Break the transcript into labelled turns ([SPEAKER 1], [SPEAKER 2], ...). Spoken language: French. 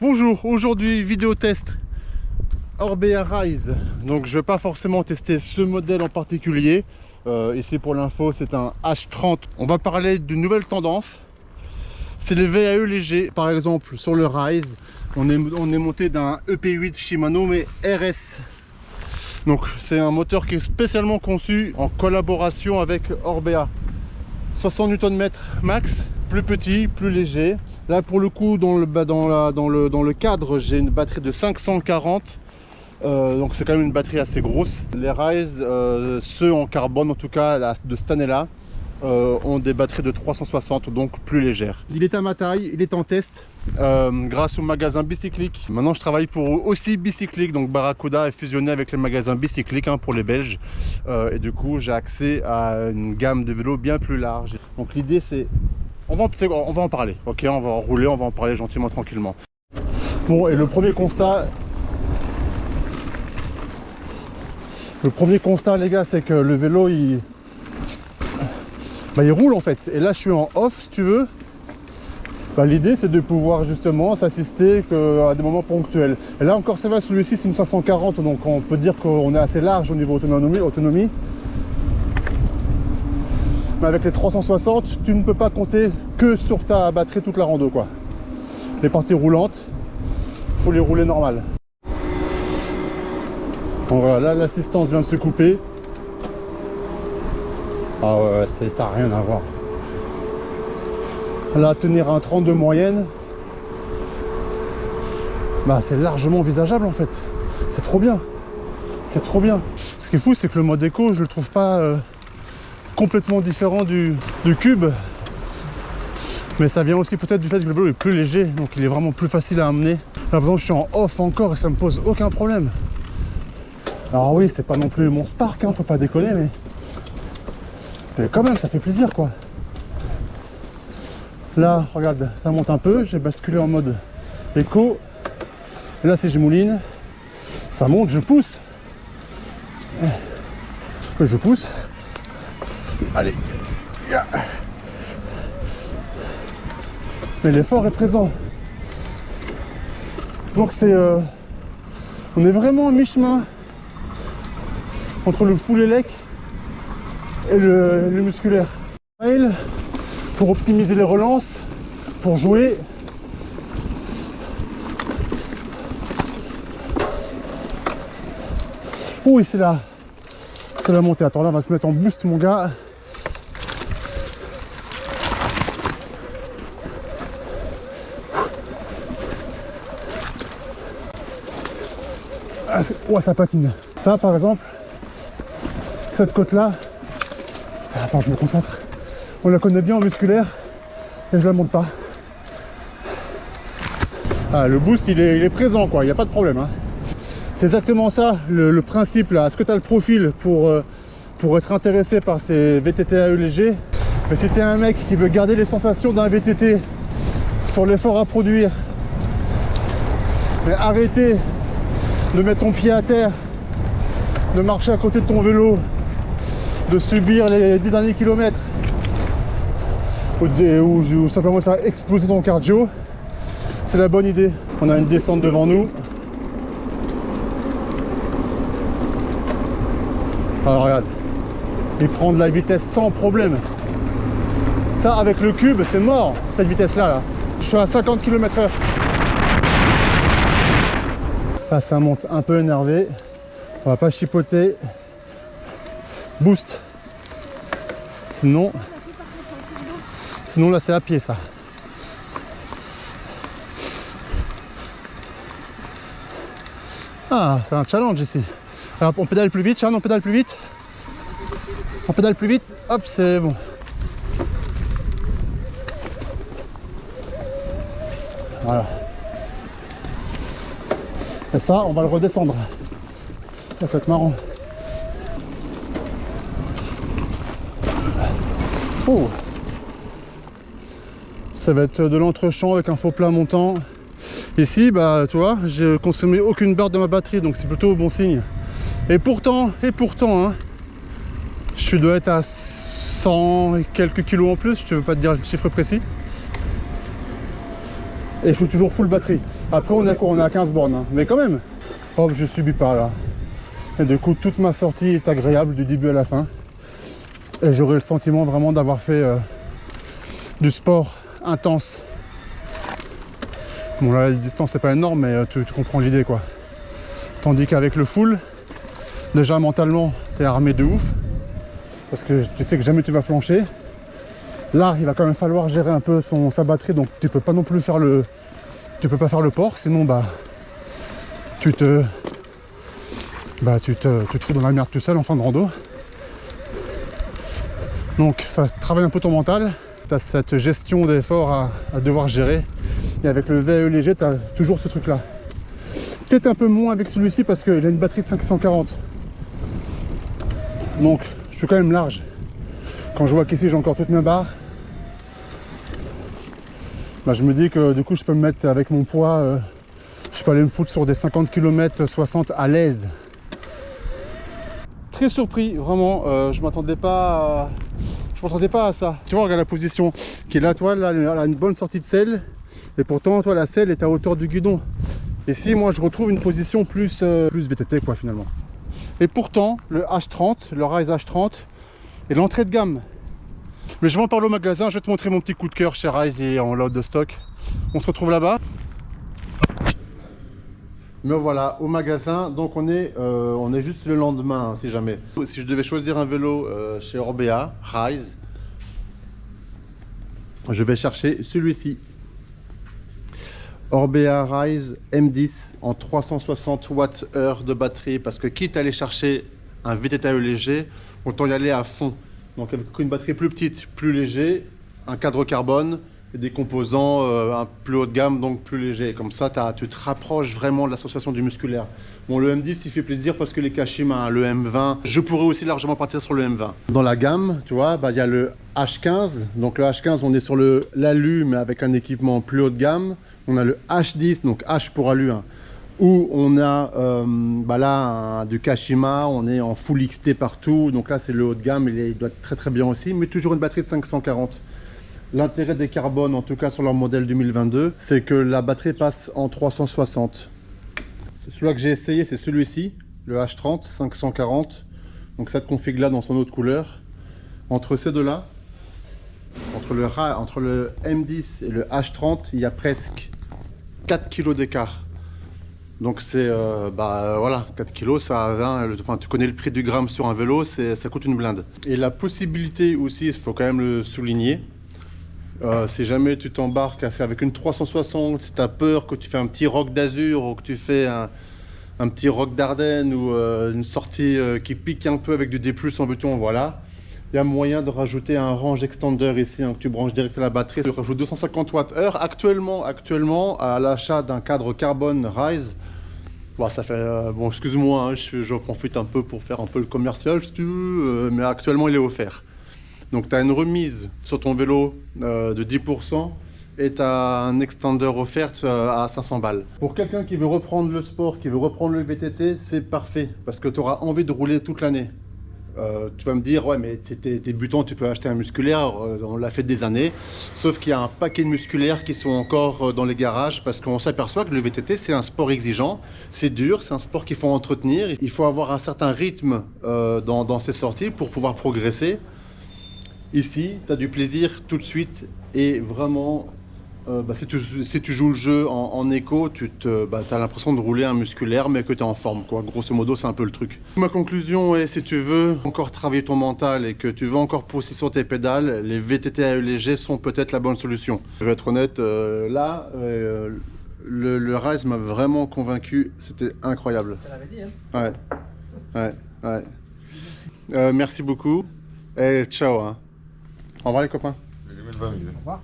[SPEAKER 1] Bonjour, aujourd'hui vidéo test Orbea Rise. Donc je vais pas forcément tester ce modèle en particulier. Ici pour l'info c'est un H30. On va parler d'une nouvelle tendance. C'est les VAE légers. Par exemple sur le Rise, on est monté d'un EP8 Shimano mais RS. Donc c'est un moteur qui est spécialement conçu en collaboration avec Orbea. 60 Nm max, plus petit, plus léger. Là pour le coup dans le cadre j'ai une batterie de 540, donc c'est quand même une batterie assez grosse. Les Rise, ceux en carbone en tout cas de cette année là, ont des batteries de 360, donc plus légères. Il est à ma taille, il est en test grâce au magasin Bicyclique. Maintenant je travaille pour aussi Bicyclique, donc Barracuda est fusionné avec les magasins Bicyclique pour les Belges, et du coup j'ai accès à une gamme de vélos bien plus large. Donc l'idée c'est, on va en parler, ok, on va rouler, on va en parler gentiment, tranquillement. Bon, et le premier constat les gars, c'est que le vélo il roule en fait. Et là je suis en off si tu veux. L'idée c'est de pouvoir justement s'assister à des moments ponctuels. Et là encore ça va, celui-ci c'est une 540, donc on peut dire qu'on est assez large au niveau autonomie. Mais avec les 360, tu ne peux pas compter que sur ta batterie toute la rando quoi. Les parties roulantes, il faut les rouler normal. Donc voilà, là l'assistance vient de se couper. Ah ouais, ça n'a rien à voir. Là, tenir un 30 de moyenne, c'est largement envisageable en fait. C'est trop bien. C'est trop bien. Ce qui est fou, c'est que le mode éco, je le trouve pas complètement différent du cube. Mais ça vient aussi peut-être du fait que le vélo est plus léger, donc il est vraiment plus facile à amener. Là, par exemple, je suis en off encore et ça me pose aucun problème. Alors oui, c'est pas non plus mon Spark, faut pas déconner, mais quand même, ça fait plaisir quoi. Là, regarde, ça monte un peu, j'ai basculé en mode éco. Et là, si je mouline, ça monte, je pousse. Je pousse. Allez. Mais l'effort est présent. Donc c'est... on est vraiment à mi-chemin entre le full élec et le musculaire. Pour optimiser les relances, pour jouer. Oui, c'est la montée. Attends, là on va se mettre en boost mon gars. Ouais, ça patine. Ça par exemple, cette côte là, attends, je me concentre. On la connaît bien en musculaire et je la monte pas. Le boost il est présent quoi, il n'y a pas de problème. C'est exactement ça le principe là. Est-ce que tu as le profil pour être intéressé par ces VTT AE légers? Mais si tu es un mec qui veut garder les sensations d'un VTT sur l'effort à produire, mais arrêter de mettre ton pied à terre, de marcher à côté de ton vélo, de subir les 10 derniers kilomètres, ou simplement de faire exploser ton cardio, c'est la bonne idée. On a une descente devant nous. Alors regarde, il prend de la vitesse sans problème. Ça avec le cube c'est mort, cette vitesse là. Je suis à 50 km/h. Là ça monte un peu énervé. On va pas chipoter. Boost. Sinon là c'est à pied ça. Ah, c'est un challenge ici. Alors on pédale plus vite, Charles, on pédale plus vite. On pédale plus vite, hop, c'est bon. Voilà. Et ça, on va le redescendre. Ça va être marrant. Oh. Ça va être de l'entre-champ avec un faux plat montant. Ici, tu vois, j'ai consommé aucune barre de ma batterie, donc c'est plutôt bon signe. Et pourtant, je dois être à 100 et quelques kilos en plus, je ne veux pas te dire le chiffre précis. Et je suis toujours full batterie. Après on est à quoi? On est à 15 bornes, hein. Mais quand même. Hop, je subis pas là. Et du coup toute ma sortie est agréable du début à la fin. Et j'aurai le sentiment vraiment d'avoir fait du sport intense. Bon là la distance c'est pas énorme, mais tu comprends l'idée quoi. Tandis qu'avec le full, déjà mentalement t'es armé de ouf. Parce que tu sais que jamais tu vas flancher. Là il va quand même falloir gérer un peu sa batterie, donc tu peux pas non plus faire le. Tu peux pas faire le port, sinon bah tu te fous dans la merde tout seul en fin de rando. Donc ça travaille un peu ton mental. Tu as cette gestion d'effort à devoir gérer. Et avec le VAE léger, tu as toujours ce truc là. Peut-être un peu moins avec celui-ci parce qu'il a une batterie de 540. Donc je suis quand même large. Quand je vois qu'ici j'ai encore toutes mes barres, bah, je me dis que du coup je peux me mettre avec mon poids, je peux aller me foutre sur des 50 km 60 à l'aise. Très surpris, vraiment, je m'attendais pas à ça. Tu vois, regarde la position qui est là, toi, là, elle a une bonne sortie de selle. Et pourtant, toi, la selle est à hauteur du guidon. Et si moi je retrouve une position plus VTT quoi finalement. Et pourtant, le H30, le Rise H30 est l'entrée de gamme. Mais je vais en parler au magasin, je vais te montrer mon petit coup de cœur chez Rise et en load de stock. On se retrouve là-bas. Me voilà au magasin, donc on est juste le lendemain, hein, si jamais. Si je devais choisir un vélo chez Orbea, Rise, je vais chercher celui-ci. Orbea Rise M10 en 360 Wh de batterie, parce que quitte à aller chercher un VTTAE léger, autant y aller à fond. Donc avec une batterie plus petite, plus léger, un cadre carbone et des composants un plus haut de gamme, donc plus léger. Comme ça, tu te rapproches vraiment de l'association du musculaire. Bon, le M10, il fait plaisir parce que les Kashima, hein, le M20, je pourrais aussi largement partir sur le M20. Dans la gamme, tu vois, bah, y a le H15. Donc le H15, on est sur l'Alu, mais avec un équipement plus haut de gamme. On a le H10, donc H pour Alu, hein, où on a bah là du Kashima, on est en full XT partout. Donc là, c'est le haut de gamme, il doit être très très bien aussi, mais toujours une batterie de 540. L'intérêt des carbones, en tout cas sur leur modèle 2022, c'est que la batterie passe en 360. Celui-là que j'ai essayé, c'est celui-ci, le H30 540. Donc cette config là dans son autre couleur. Entre ces deux-là, entre le M10 et le H30, il y a presque 4 kg d'écart. Donc c'est, voilà, 4 kg, enfin, tu connais le prix du gramme sur un vélo, ça coûte une blinde. Et la possibilité aussi, il faut quand même le souligner, si jamais tu t'embarques avec une 360, si tu as peur que tu fais un petit rock d'Azur ou que tu fais un petit rock d'Ardennes ou une sortie qui pique un peu avec du D+, en béton, voilà. Il y a moyen de rajouter un range extender ici, hein, que tu branches direct à la batterie. Tu rajoutes 250 Wh. Actuellement, à l'achat d'un cadre carbone Rise, bon, ça fait... bon, excuse-moi, hein, je profite un peu pour faire un peu le commercial, si tu veux, mais actuellement, il est offert. Donc tu as une remise sur ton vélo de 10% et tu as un extender offert à 500 balles. Pour quelqu'un qui veut reprendre le sport, qui veut reprendre le VTT, c'est parfait parce que tu auras envie de rouler toute l'année. Tu vas me dire, ouais, mais t'es débutant, tu peux acheter un musculaire, on l'a fait des années. Sauf qu'il y a un paquet de musculaires qui sont encore dans les garages parce qu'on s'aperçoit que le VTT, c'est un sport exigeant, c'est dur, c'est un sport qu'il faut entretenir. Il faut avoir un certain rythme dans ses sorties pour pouvoir progresser. Ici, tu as du plaisir tout de suite et vraiment, si tu joues le jeu en éco, tu as l'impression de rouler un musculaire mais que tu es en forme, quoi. Grosso modo, c'est un peu le truc. Ma conclusion est, si tu veux encore travailler ton mental et que tu veux encore pousser sur tes pédales, les VTTAE légers sont peut-être la bonne solution. Je vais être honnête, le Rise m'a vraiment convaincu, c'était incroyable.
[SPEAKER 2] Ça l'avait dit, hein.
[SPEAKER 1] Ouais. Merci beaucoup et ciao, hein. Au revoir les copains.
[SPEAKER 2] Au revoir.